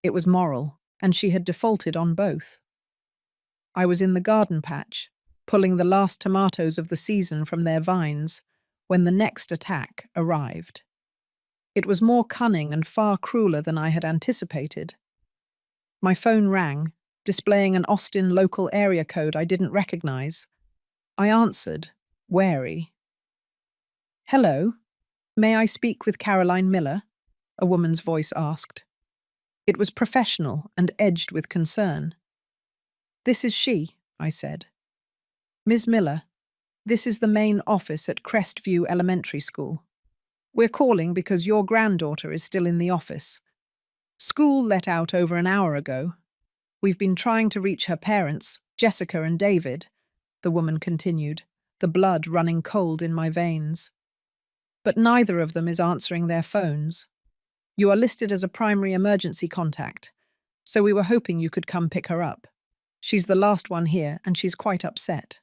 It was moral, and she had defaulted on both. I was in the garden patch, pulling the last tomatoes of the season from their vines, when the next attack arrived. It was more cunning and far crueler than I had anticipated. My phone rang, displaying an Austin local area code I didn't recognize. I answered, wary. Hello, may I speak with Caroline Miller? a woman's voice asked. It was professional and edged with concern. This is she, I said. Ms. Miller, this is the main office at Crestview Elementary School. We're calling because your granddaughter is still in the office. School let out over an hour ago. We've been trying to reach her parents, Jessica and David, the woman continued, the blood running cold in my veins. But neither of them is answering their phones. You are listed as a primary emergency contact, so we were hoping you could come pick her up. She's the last one here, and she's quite upset.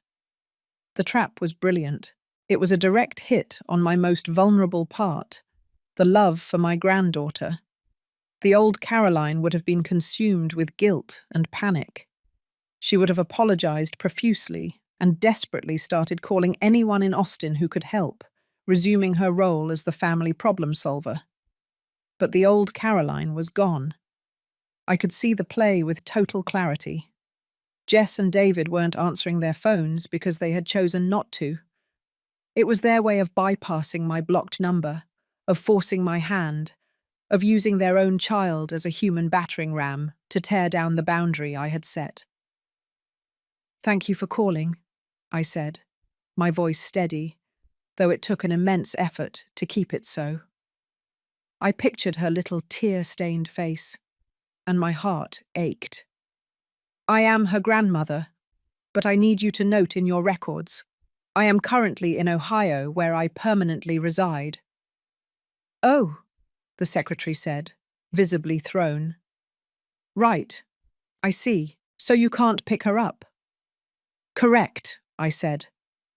The trap was brilliant. It was a direct hit on my most vulnerable part, the love for my granddaughter. The old Caroline would have been consumed with guilt and panic. She would have apologized profusely and desperately started calling anyone in Austin who could help, resuming her role as the family problem solver. But the old Caroline was gone. I could see the play with total clarity. Jess and David weren't answering their phones because they had chosen not to. It was their way of bypassing my blocked number, of forcing my hand, of using their own child as a human battering ram to tear down the boundary I had set. Thank you for calling, I said, my voice steady, though it took an immense effort to keep it so. I pictured her little tear-stained face, and my heart ached. I am her grandmother, but I need you to note in your records. I am currently in Ohio, where I permanently reside. Oh, the secretary said, visibly thrown. Right, I see. So you can't pick her up? Correct, I said,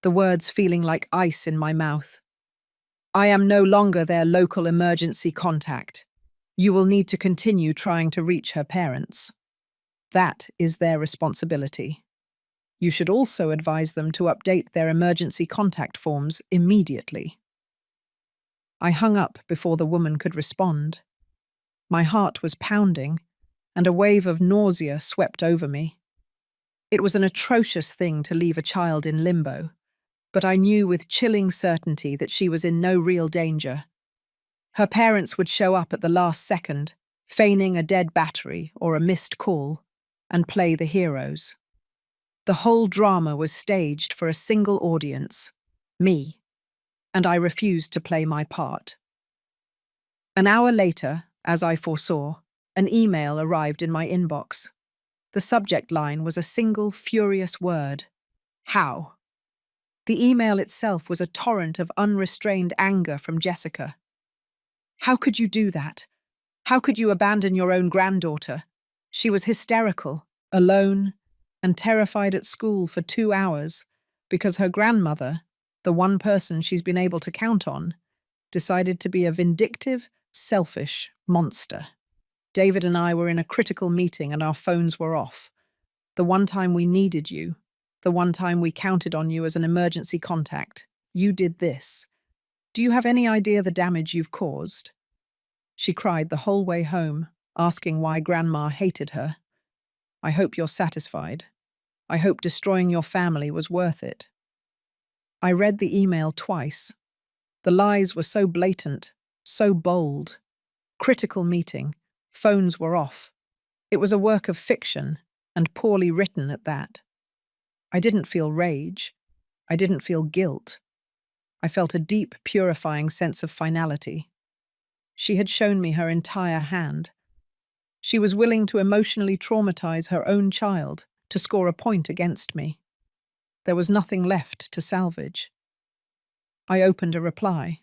the words feeling like ice in my mouth. I am no longer their local emergency contact. You will need to continue trying to reach her parents. That is their responsibility. You should also advise them to update their emergency contact forms immediately. I hung up before the woman could respond. My heart was pounding, and a wave of nausea swept over me. It was an atrocious thing to leave a child in limbo, but I knew with chilling certainty that she was in no real danger. Her parents would show up at the last second, feigning a dead battery or a missed call, and play the heroes. The whole drama was staged for a single audience, me, and I refused to play my part. An hour later, as I foresaw, an email arrived in my inbox. The subject line was a single furious word: how. The email itself was a torrent of unrestrained anger from Jessica. How could you do that? How could you abandon your own granddaughter? She was hysterical, alone, and terrified at school for 2 hours because her grandmother, the one person she's been able to count on, decided to be a vindictive, selfish monster. David and I were in a critical meeting and our phones were off. The one time we needed you, the one time we counted on you as an emergency contact, you did this. Do you have any idea the damage you've caused? She cried the whole way home, asking why Grandma hated her. I hope you're satisfied. I hope destroying your family was worth it. I read the email twice. The lies were so blatant, so bold. Critical meeting. Phones were off. It was a work of fiction, and poorly written at that. I didn't feel rage. I didn't feel guilt. I felt a deep, purifying sense of finality. She had shown me her entire hand. She was willing to emotionally traumatize her own child to score a point against me. There was nothing left to salvage. I opened a reply.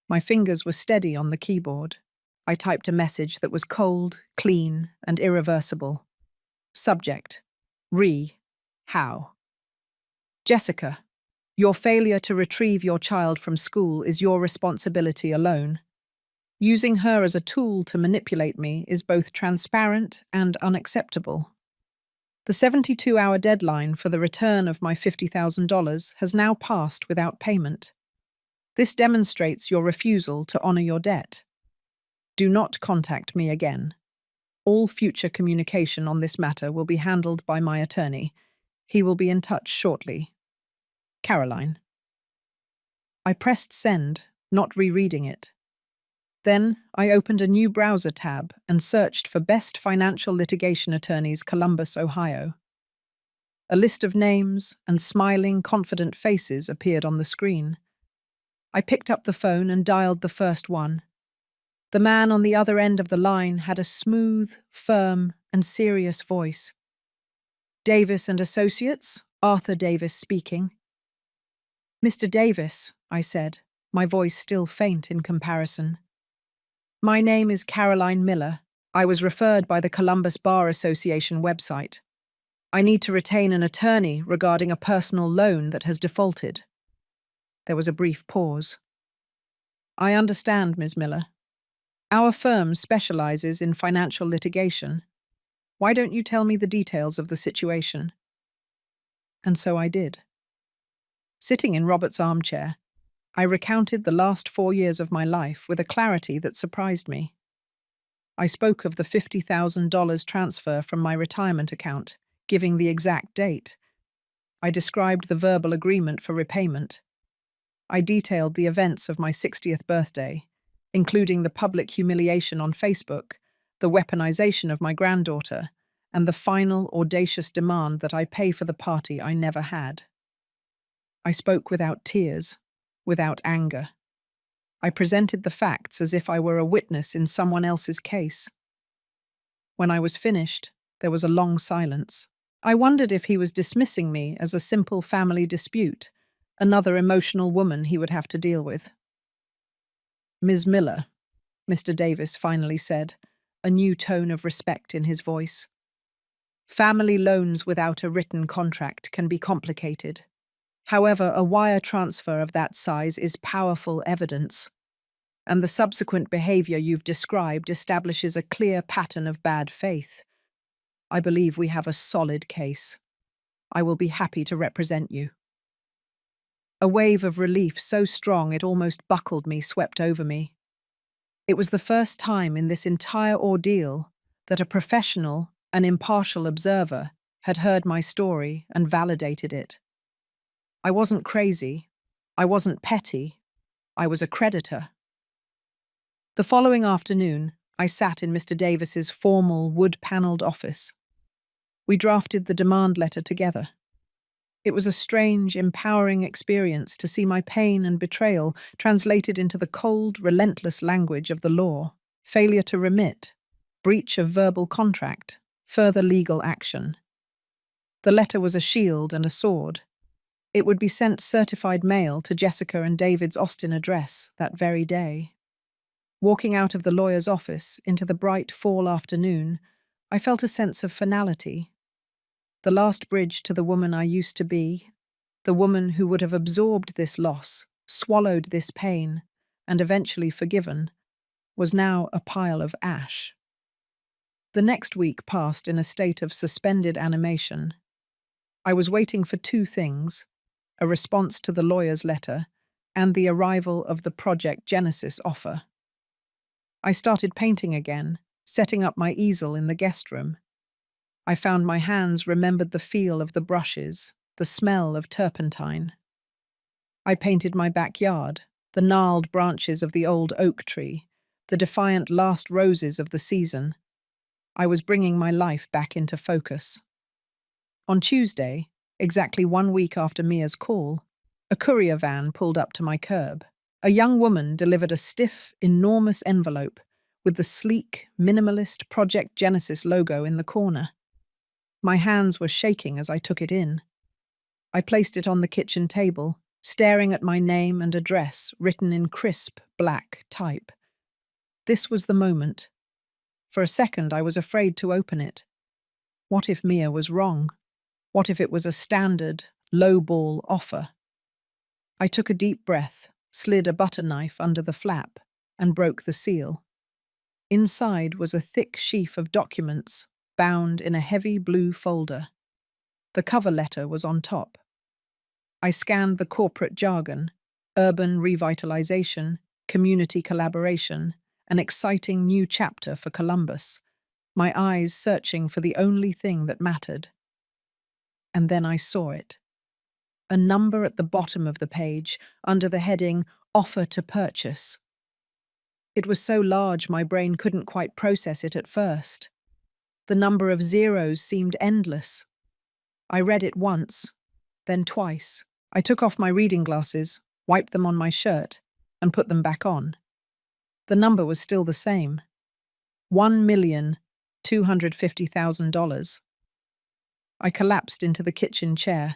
My fingers were steady on the keyboard. I typed a message that was cold, clean, and irreversible. Subject: how. Jessica, your failure to retrieve your child from school is your responsibility alone. Using her as a tool to manipulate me is both transparent and unacceptable. The 72-hour deadline for the return of my $50,000 has now passed without payment. This demonstrates your refusal to honor your debt. Do not contact me again. All future communication on this matter will be handled by my attorney. He will be in touch shortly. Caroline. I pressed send, not rereading it. Then I opened a new browser tab and searched for Best Financial Litigation Attorneys, Columbus, Ohio. A list of names and smiling, confident faces appeared on the screen. I picked up the phone and dialed the first one. The man on the other end of the line had a smooth, firm, and serious voice. Davis and Associates, Arthur Davis speaking. Mr. Davis, I said, my voice still faint in comparison. My name is Caroline Miller. I was referred by the Columbus Bar Association website. I need to retain an attorney regarding a personal loan that has defaulted. There was a brief pause. I understand, Ms. Miller. Our firm specializes in financial litigation. Why don't you tell me the details of the situation? And so I did. Sitting in Robert's armchair, I recounted the last 4 years of my life with a clarity that surprised me. I spoke of the $50,000 transfer from my retirement account, giving the exact date. I described the verbal agreement for repayment. I detailed the events of my 60th birthday, including the public humiliation on Facebook, the weaponization of my granddaughter, and the final audacious demand that I pay for the party I never had. I spoke without tears, without anger. I presented the facts as if I were a witness in someone else's case. When I was finished, there was a long silence. I wondered if he was dismissing me as a simple family dispute, another emotional woman he would have to deal with. Ms. Miller, Mr. Davis finally said, a new tone of respect in his voice. Family loans without a written contract can be complicated. However, a wire transfer of that size is powerful evidence, and the subsequent behavior you've described establishes a clear pattern of bad faith. I believe we have a solid case. I will be happy to represent you. A wave of relief so strong it almost buckled me swept over me. It was the first time in this entire ordeal that a professional and impartial observer had heard my story and validated it. I wasn't crazy. I wasn't petty. I was a creditor. The following afternoon, I sat in Mr. Davis's formal wood-panelled office. We drafted the demand letter together. It was a strange, empowering experience to see my pain and betrayal translated into the cold, relentless language of the law. Failure to remit, breach of verbal contract, further legal action. The letter was a shield and a sword. It would be sent certified mail to Jessica and David's Austin address that very day. Walking out of the lawyer's office into the bright fall afternoon, I felt a sense of finality. The last bridge to the woman I used to be, the woman who would have absorbed this loss, swallowed this pain, and eventually forgiven, was now a pile of ash. The next week passed in a state of suspended animation. I was waiting for two things: a response to the lawyer's letter and the arrival of the Project Genesis offer. I started painting again, setting up my easel in the guest room. I found my hands remembered the feel of the brushes, the smell of turpentine. I painted my backyard, the gnarled branches of the old oak tree, the defiant last roses of the season. I was bringing my life back into focus. On Tuesday, exactly 1 week after Mia's call, a courier van pulled up to my curb. A young woman delivered a stiff, enormous envelope with the sleek, minimalist Project Genesis logo in the corner. My hands were shaking as I took it in. I placed it on the kitchen table, staring at my name and address written in crisp, black type. This was the moment. For a second, I was afraid to open it. What if Mia was wrong? What if it was a standard, low-ball offer? I took a deep breath, slid a butter knife under the flap, and broke the seal. Inside was a thick sheaf of documents, bound in a heavy blue folder. The cover letter was on top. I scanned the corporate jargon: urban revitalization, community collaboration, an exciting new chapter for Columbus, my eyes searching for the only thing that mattered. And then I saw it. A number at the bottom of the page, under the heading Offer to Purchase. It was so large my brain couldn't quite process it at first. The number of zeros seemed endless. I read it once, then twice. I took off my reading glasses, wiped them on my shirt, and put them back on. The number was still the same. $1,250,000. I collapsed into the kitchen chair,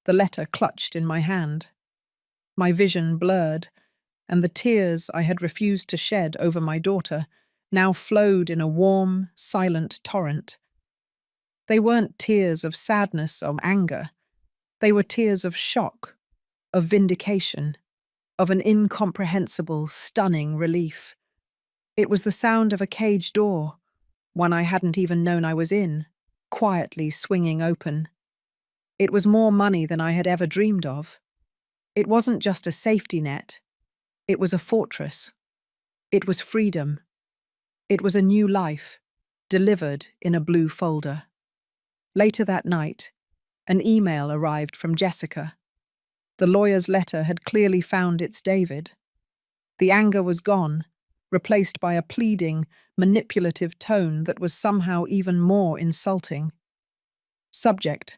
the letter clutched in my hand. My vision blurred, and the tears I had refused to shed over my daughter now flowed in a warm, silent torrent. They weren't tears of sadness or anger. They were tears of shock, of vindication, of an incomprehensible, stunning relief. It was the sound of a cage door, one I hadn't even known I was in, quietly swinging open. It was more money than I had ever dreamed of. It wasn't just a safety net. It was a fortress. It was freedom. It was a new life, delivered in a blue folder. Later that night, an email arrived from Jessica. The lawyer's letter had clearly found its David. The anger was gone, replaced by a pleading, manipulative tone that was somehow even more insulting. Subject: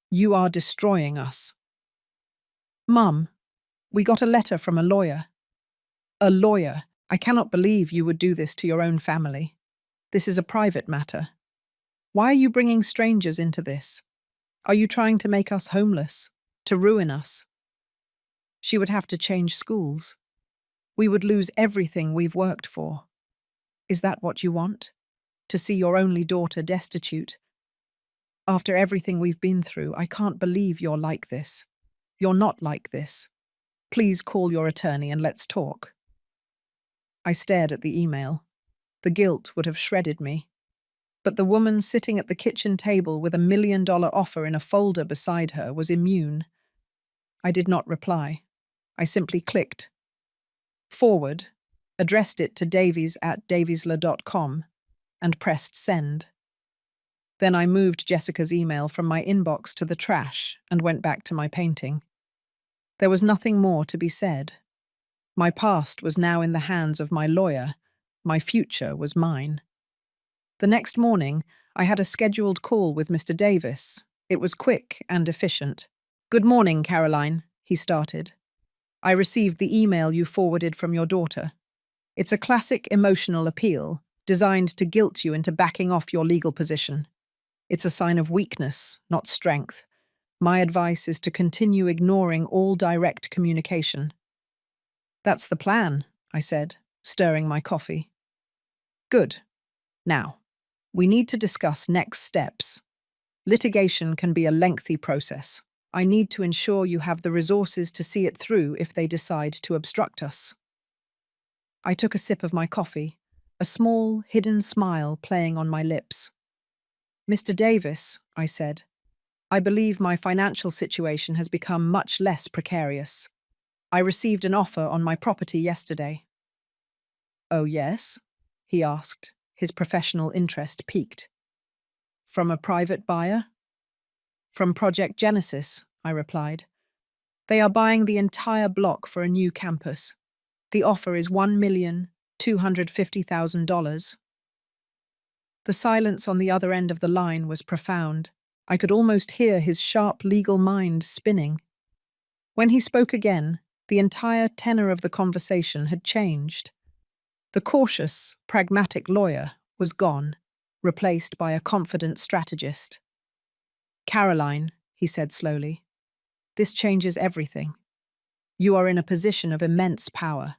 "You are destroying us." "Mum, we got a letter from a lawyer." "A lawyer? I cannot believe you would do this to your own family. This is a private matter. Why are you bringing strangers into this? Are you trying to make us homeless? To ruin us?" "She would have to change schools. We would lose everything we've worked for. Is that what you want? To see your only daughter destitute? After everything we've been through, I can't believe you're like this. You're not like this. Please call your attorney and let's talk." I stared at the email. The guilt would have shredded me. But the woman sitting at the kitchen table with $1 million offer in a folder beside her was immune. I did not reply. I simply clicked forward, addressed it to davies@daviesla.com, and pressed send. Then I moved Jessica's email from my inbox to the trash and went back to my painting. There was nothing more to be said. My past was now in the hands of my lawyer. My future was mine. The next morning, I had a scheduled call with Mr. Davis. It was quick and efficient. "Good morning, Caroline," he started. "I received the email you forwarded from your daughter. It's a classic emotional appeal, designed to guilt you into backing off your legal position. It's a sign of weakness, not strength. My advice is to continue ignoring all direct communication." "That's the plan," I said, stirring my coffee. "Good. Now, we need to discuss next steps. Litigation can be a lengthy process. I need to ensure you have the resources to see it through if they decide to obstruct us." I took a sip of my coffee, a small, hidden smile playing on my lips. "Mr. Davis," I said, "I believe my financial situation has become much less precarious. I received an offer on my property yesterday." "Oh, yes?" he asked, his professional interest piqued. "From a private buyer?" "From Project Genesis," I replied. "They are buying the entire block for a new campus. The offer is $1,250,000. The silence on the other end of the line was profound. I could almost hear his sharp legal mind spinning. When he spoke again, the entire tenor of the conversation had changed. The cautious, pragmatic lawyer was gone, replaced by a confident strategist. "Caroline," he said slowly, "this changes everything. You are in a position of immense power.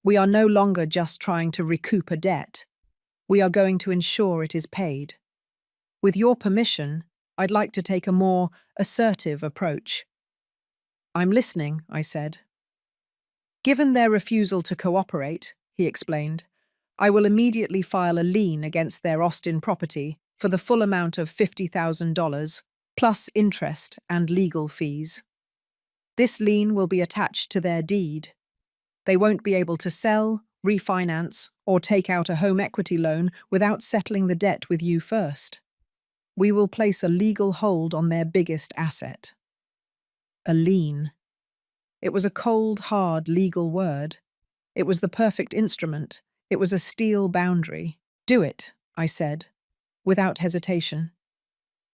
We are no longer just trying to recoup a debt. We are going to ensure it is paid. With your permission, I'd like to take a more assertive approach." "I'm listening," I said. "Given their refusal to cooperate," he explained, "I will immediately file a lien against their Austin property for the full amount of $50,000, plus interest and legal fees. This lien will be attached to their deed. They won't be able to sell, refinance, or take out a home equity loan without settling the debt with you first. We will place a legal hold on their biggest asset." A lien. It was a cold, hard legal word. It was the perfect instrument. It was a steel boundary. Do it, I said, without hesitation.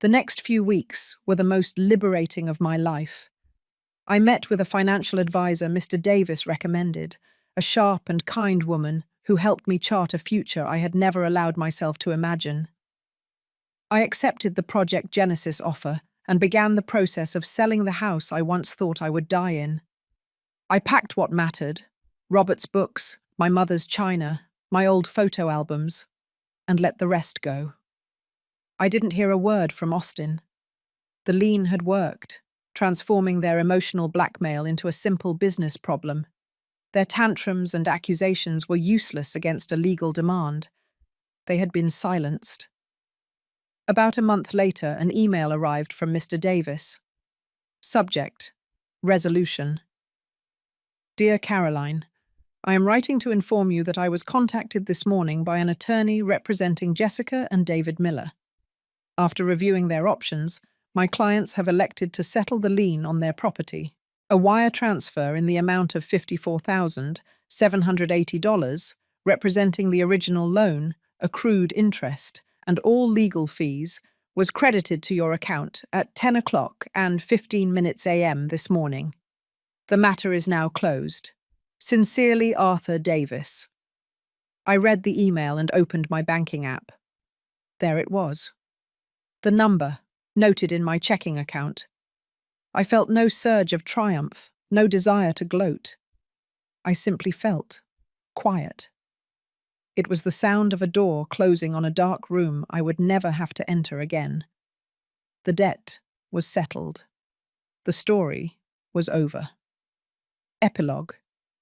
The next few weeks were the most liberating of my life. I met with a financial advisor Mr. Davis recommended, a sharp and kind woman who helped me chart a future I had never allowed myself to imagine. I accepted the Project Genesis offer and began the process of selling the house I once thought I would die in. I packed what mattered, Robert's books, my mother's china, my old photo albums, and let the rest go. I didn't hear a word from Austin. The lien had worked, transforming their emotional blackmail into a simple business problem. Their tantrums and accusations were useless against a legal demand. They had been silenced. About a month later, an email arrived from Mr. Davis. Subject: Resolution. Dear Caroline, I am writing to inform you that I was contacted this morning by an attorney representing Jessica and David Miller. After reviewing their options, my clients have elected to settle the lien on their property. A wire transfer in the amount of $54,780, representing the original loan, accrued interest, and all legal fees, was credited to your account at 10 o'clock and 15 minutes a.m. this morning. The matter is now closed. Sincerely, Arthur Davis. I read the email and opened my banking app. There it was. The number, noted in my checking account. I felt no surge of triumph, no desire to gloat. I simply felt quiet. It was the sound of a door closing on a dark room I would never have to enter again. The debt was settled. The story was over. Epilogue,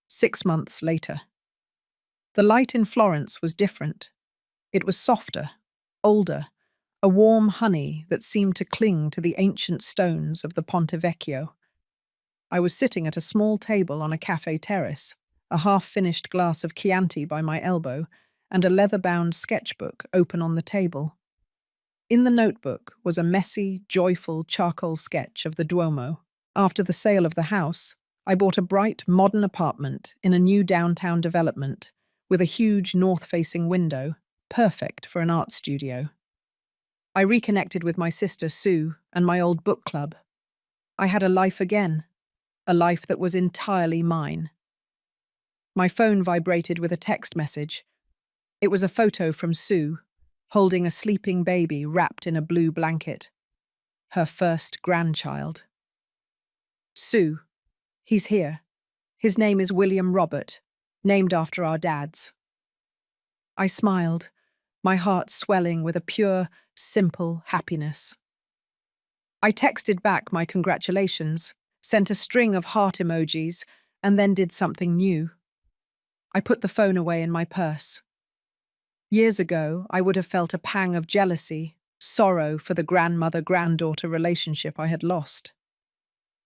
6 months later. The light in Florence was different. It was softer, older, a warm honey that seemed to cling to the ancient stones of the Ponte Vecchio. I was sitting at a small table on a cafe terrace, a half-finished glass of Chianti by my elbow, and a leather-bound sketchbook open on the table. In the notebook was a messy, joyful charcoal sketch of the Duomo. After the sale of the house, I bought a bright, modern apartment in a new downtown development with a huge north-facing window, perfect for an art studio. I reconnected with my sister Sue and my old book club. I had a life again, a life that was entirely mine. My phone vibrated with a text message. It was a photo from Sue, holding a sleeping baby wrapped in a blue blanket. Her first grandchild. Sue. He's here. His name is William Robert, named after our dads. I smiled, my heart swelling with a pure, simple happiness. I texted back my congratulations, sent a string of heart emojis, and then did something new. I put the phone away in my purse. Years ago, I would have felt a pang of jealousy, sorrow for the grandmother-granddaughter relationship I had lost.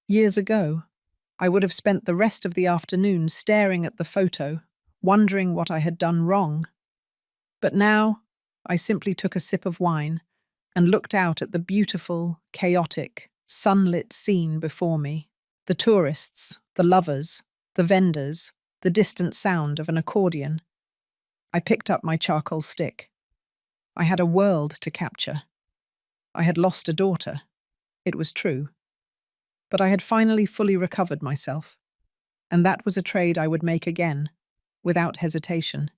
Years ago, I would have spent the rest of the afternoon staring at the photo, wondering what I had done wrong. But now, I simply took a sip of wine and looked out at the beautiful, chaotic, sunlit scene before me. The tourists, the lovers, the vendors, the distant sound of an accordion. I picked up my charcoal stick. I had a world to capture. I had lost a daughter. It was true. But I had finally fully recovered myself. And that was a trade I would make again, without hesitation.